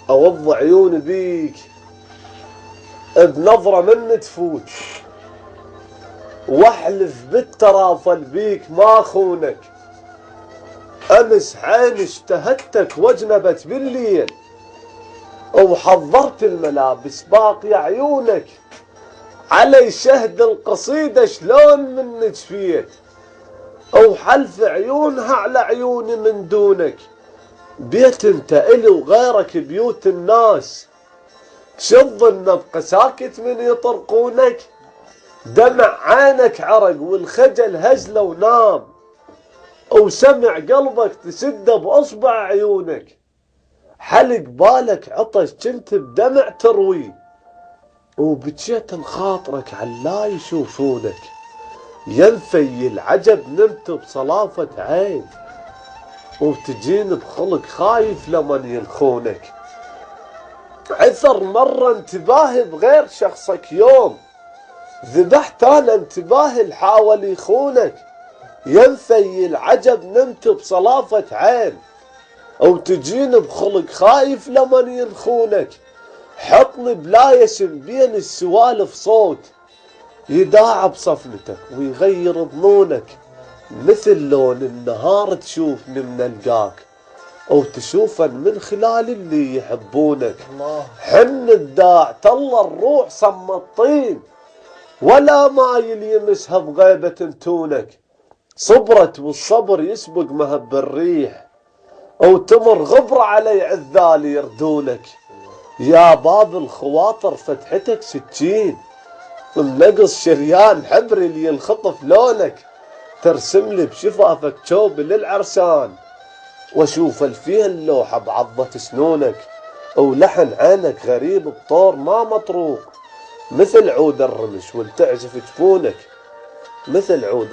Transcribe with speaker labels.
Speaker 1: أوض عيوني بيك بنظرة من تفوت، واحلف بالترافل بيك ما خونك. أمس عين اشتهتك واجنبت بالليل، وحضرت الملابس باقي عيونك. علي شهد القصيدة شلون من جفيت، وحلف عيونها على عيوني من دونك. بيت انت إلي وغيرك بيوت الناس، شظن ابقى ساكت من يطرقونك. دمع عينك عرق والخجل هزله ونام، وسمع قلبك تسده بأصبع عيونك. حلق بالك عطش كنت بدمع تروي، وبجيت لخاطرك علا يشوفونك. ينفي العجب نمت بصلافة عين، وبتجين بخلق خايف لمن يلخونك. عثر مرة انتباهي بغير شخصك يوم، ذبحت انا انتباهي الحاول يخونك. ينفي العجب نمت بصلافة عين، وتجين بخلق خايف لمن يلخونك. حطني بلا يسم بين السوالف صوت، يداعب صفنتك ويغير ظنونك. مثل لون النهار تشوفني من القاك، او تشوفن من خلال اللي يحبونك. حن الداع طل الروح صم الطين، ولا مايل يمسها بغيبة تونك. صبرت والصبر يسبق مهب الريح، او تمر غبرة علي عذال يردونك. يا باب الخواطر فتحتك سكين، منقص شريان حبري اللي ينخطف لونك. ترسم لي بشفافك شوب للعرسان، واشوف فيها اللوحة بعضة سنونك. ولحن عينك غريب بطور ما مطروق، مثل عود الرمش والتعزف جفونك. مثل عود